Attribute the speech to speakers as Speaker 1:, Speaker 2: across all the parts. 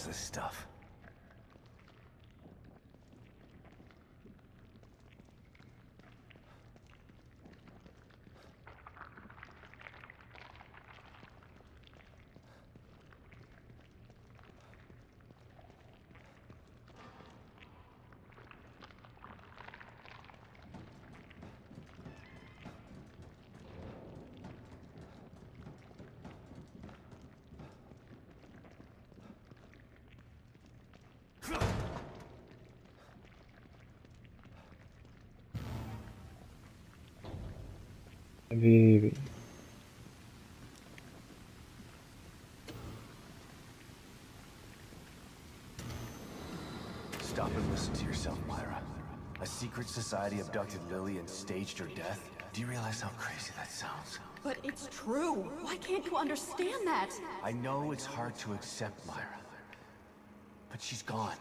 Speaker 1: is this stuff?
Speaker 2: حبيبي.
Speaker 1: Stop and listen to yourself, Myra. A secret society abducted Lily and staged her death? Do you realize how crazy that sounds?
Speaker 3: But it's true. Why can't you understand that?
Speaker 1: I know it's hard to accept, Myra. But she's gone.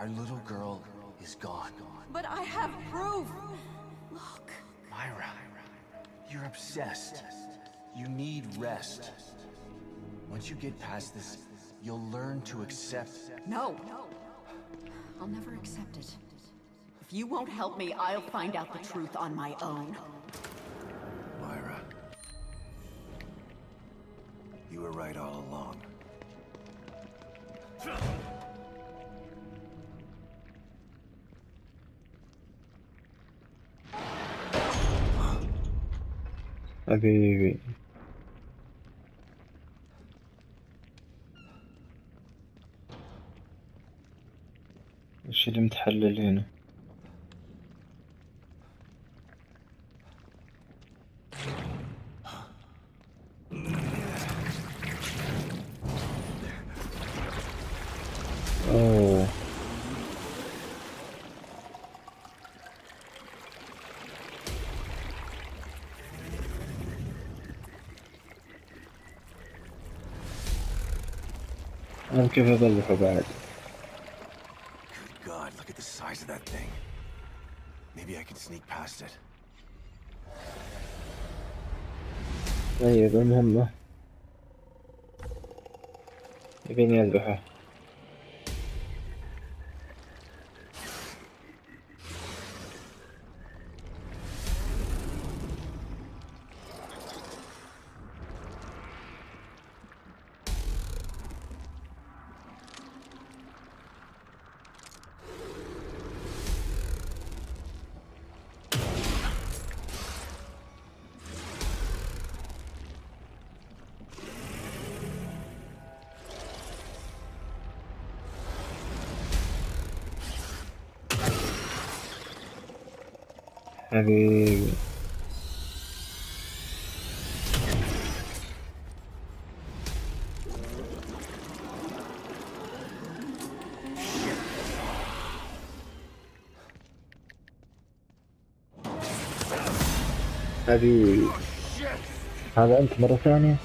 Speaker 1: Our little girl is gone.
Speaker 3: But I have proof. Look.
Speaker 1: Myra, you're obsessed. You need rest. Once you get past this, you'll learn to accept.
Speaker 3: No. I'll never accept it. If you won't help me, I'll find out the truth on my own.
Speaker 1: Myra, you were right all along.
Speaker 2: حبيبي. وش اللي متحلل هنا؟ اوه أنا كيف أذبحه بعد؟
Speaker 1: Good God, look at the size of that thing. Maybe I can sneak past it.
Speaker 2: طيب المهمة يبيني أذبحه. حبيبي. حبيبي هذا أنت مرة ثانية؟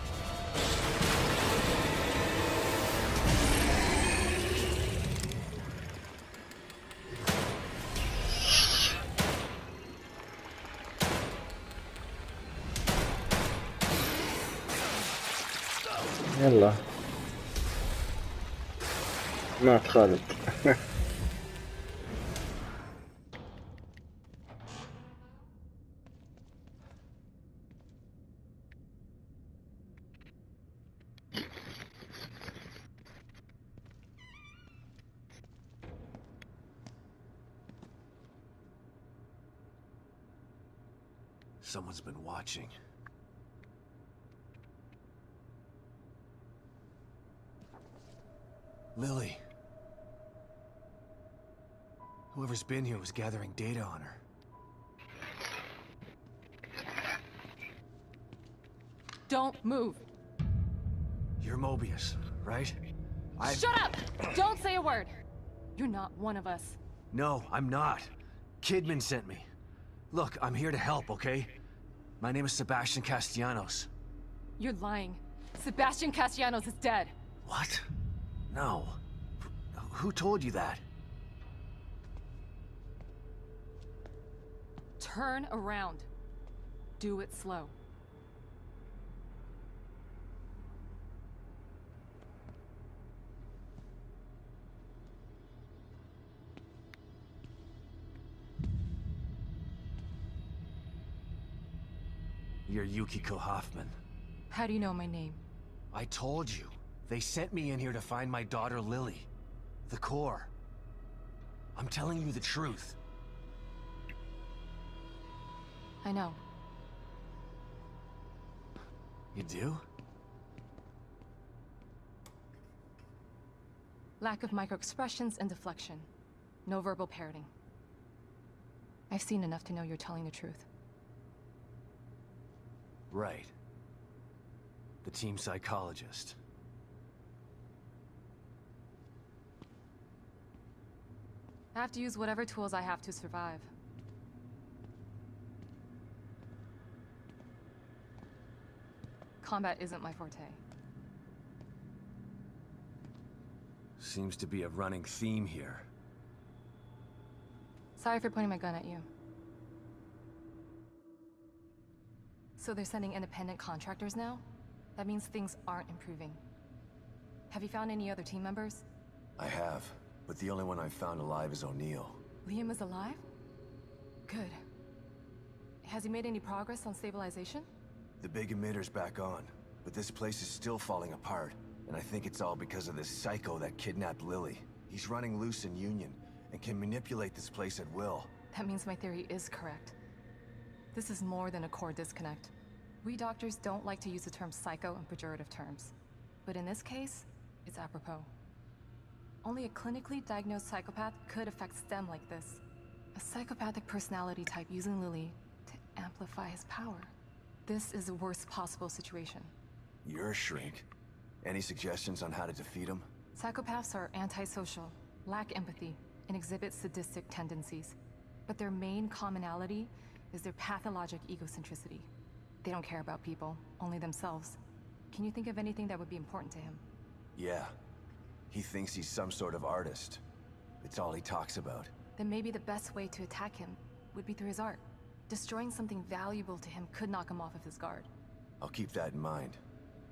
Speaker 2: يلا مات خالد.
Speaker 1: Someone's been watching. Lily. Whoever's been here was gathering data on her.
Speaker 4: Don't move.
Speaker 1: You're Mobius, right?
Speaker 4: Shut up! Don't say a word. You're not one of us.
Speaker 1: No, I'm not. Kidman sent me. Look, I'm here to help, okay? My name is Sebastian Castellanos.
Speaker 4: You're lying. Sebastian Castellanos is dead.
Speaker 1: What? No. Who told you that?
Speaker 4: Turn around. Do it slow.
Speaker 1: You're Yukiko Hoffman.
Speaker 4: How do you know my name?
Speaker 1: I told you. They sent me in here to find my daughter Lily. The core. I'm telling you the truth.
Speaker 4: I know.
Speaker 1: You do?
Speaker 4: Lack of microexpressions and deflection. No verbal parroting. I've seen enough to know you're telling the truth.
Speaker 1: Right. The team psychologist.
Speaker 4: I have to use whatever tools I have to survive. Combat isn't my forte.
Speaker 1: Seems to be a running theme here.
Speaker 4: Sorry for pointing my gun at you. So they're sending independent contractors now? That means things aren't improving. Have you found any other team members?
Speaker 1: I have, but the only one I've found alive is O'Neill.
Speaker 4: Liam is alive? Good. Has he made any progress on stabilization?
Speaker 1: The big emitter's back on, but this place is still falling apart, and I think it's all because of this psycho that kidnapped Lily. He's running loose in Union, and can manipulate this place at will.
Speaker 4: That means my theory is correct. This is more than a core disconnect. We doctors don't like to use the term psycho in pejorative terms. But in this case, it's apropos. Only a clinically diagnosed psychopath could affect STEM like this. A psychopathic personality type using Lily to amplify his power. This is the worst possible situation.
Speaker 1: You're a shrink. Any suggestions on how to defeat him?
Speaker 4: Psychopaths are antisocial, lack empathy, and exhibit sadistic tendencies. But their main commonality is their pathologic egocentricity. They don't care about people, only themselves. Can you think of anything that would be important to him?
Speaker 1: Yeah. He thinks he's some sort of artist. It's all he talks about.
Speaker 4: Then maybe the best way to attack him would be through his art. Destroying something valuable to him could knock him off of his guard.
Speaker 1: I'll keep that in mind.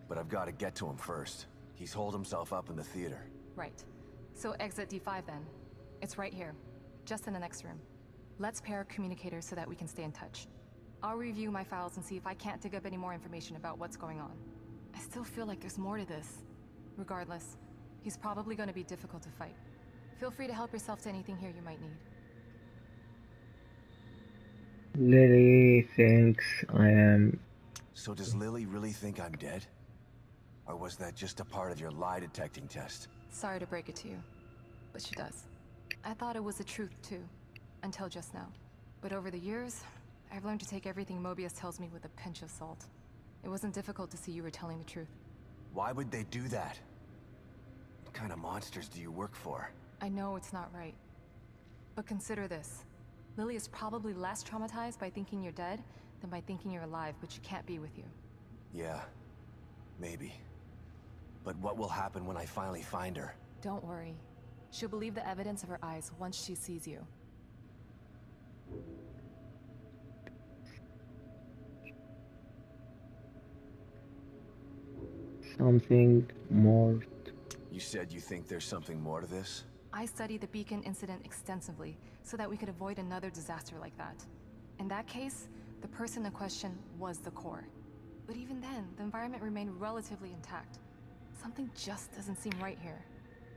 Speaker 1: But I've got to get to him first. He's holed himself up in the theater.
Speaker 4: Right. So exit D5 then. It's right here, just in the next room. Let's pair communicators so that we can stay in touch. I'll review my files and see if I can't dig up any more information about what's going on. I still feel like there's more to this. Regardless, he's probably going to be difficult to fight. Feel free to help yourself to anything here you might need.
Speaker 2: Lily thinks I am.
Speaker 1: So does Lily really think I'm dead? Or was that just a part of your lie detecting test?
Speaker 4: Sorry to break it to you, but she does. I thought it was the truth too, until just now. But over the years, I've learned to take everything Mobius tells me with a pinch of salt. It wasn't difficult to see you were telling the truth.
Speaker 1: Why would they do that? What kind of monsters do you work for?
Speaker 4: I know it's not right. But consider this. Lily is probably less traumatized by thinking you're dead than by thinking you're alive, but she can't be with you.
Speaker 1: Yeah, maybe. But what will happen when I finally find her?
Speaker 4: Don't worry. She'll believe the evidence of her eyes once she sees you.
Speaker 2: Something more.
Speaker 1: You said you think there's something more to this?
Speaker 4: I studied the beacon incident extensively so that we could avoid another disaster like that. In that case, the person in question was the core. But even then, the environment remained relatively intact. Something just doesn't seem right here.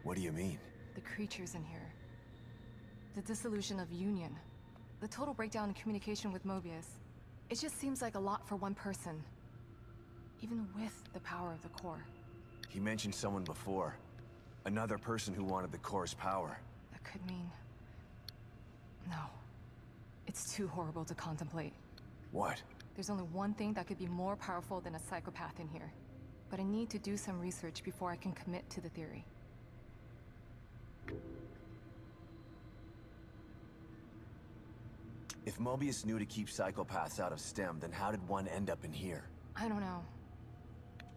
Speaker 1: What do you mean?
Speaker 4: The creatures in here. The dissolution of Union. The total breakdown in communication with Mobius. It just seems like a lot for one person. Even with the power of the core.
Speaker 1: He mentioned someone before. Another person who wanted the core's power.
Speaker 4: That could mean... No. It's too horrible to contemplate.
Speaker 1: What?
Speaker 4: There's only one thing that could be more powerful than a psychopath in here. But I need to do some research before I can commit to the theory.
Speaker 1: If Mobius knew to keep psychopaths out of STEM, then how did one end up in here?
Speaker 4: I don't know.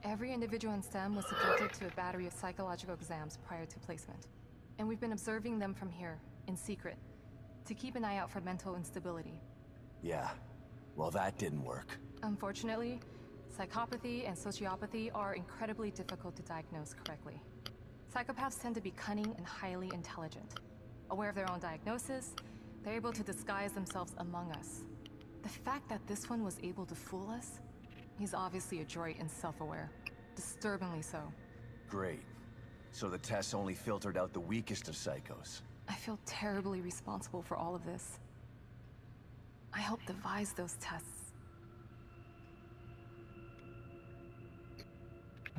Speaker 4: Every individual in STEM was subjected to a battery of psychological exams prior to placement. And we've been observing them from here, in secret, to keep an eye out for mental instability.
Speaker 1: Yeah. Well, that didn't work.
Speaker 4: Unfortunately, psychopathy and sociopathy are incredibly difficult to diagnose correctly. Psychopaths tend to be cunning and highly intelligent. Aware of their own diagnosis, they're able to disguise themselves among us. The fact that this one was able to fool us He's obviously adroit and self-aware. Disturbingly so.
Speaker 1: Great. So the tests only filtered out the weakest of psychos.
Speaker 4: I feel terribly responsible for all of this. I helped devise those tests.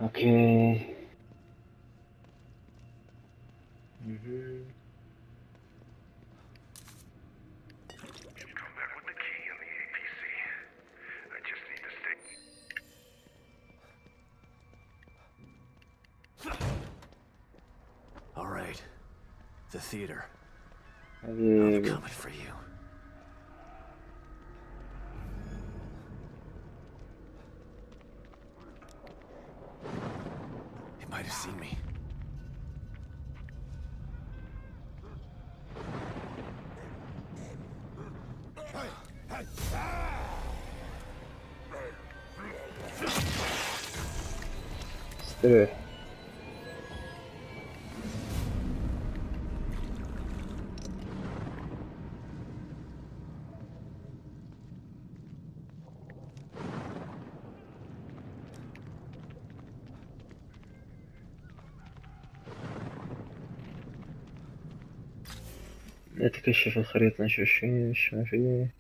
Speaker 2: Okay.
Speaker 5: Come back with the key on the APC. I just need to stay.
Speaker 1: All right. The theater. I'm
Speaker 2: حبيبي.
Speaker 1: coming for you. He might have seen me.
Speaker 2: استريح. نتكشف الخريطة نشوف شي وش ما فيه.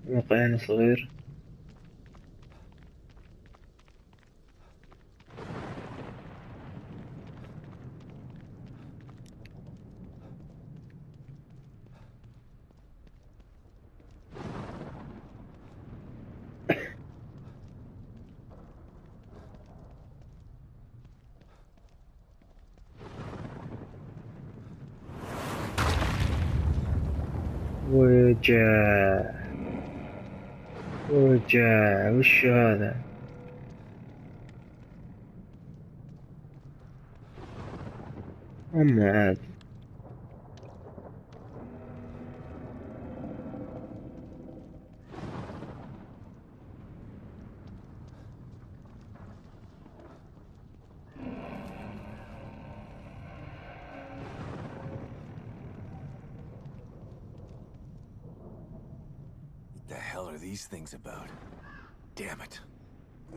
Speaker 2: موقعنا صغير. وجع وش هذا؟ أما عاد
Speaker 1: What the hell are these things about? Damn it.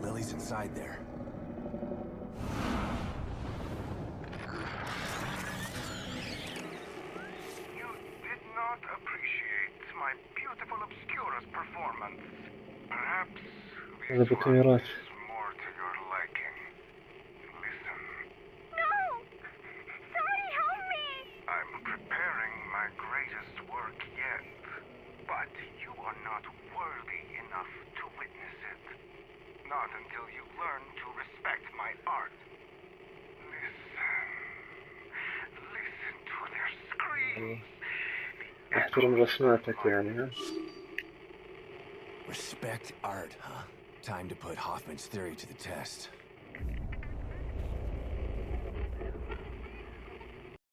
Speaker 1: Lily's inside there.
Speaker 5: You did not appreciate my beautiful Obscurus performance. Perhaps
Speaker 2: هذا
Speaker 5: this one
Speaker 2: بكاميرات.
Speaker 5: is more to your liking. Listen.
Speaker 6: No! Somebody help me!
Speaker 5: I'm preparing my greatest work yet, but you are not worthy enough to witness it. Not until you learn to respect my art. Listen to their screams.
Speaker 2: احترم رسماتك يعني ها.
Speaker 1: Respect art, huh? Time to put Hoffman's theory to the test.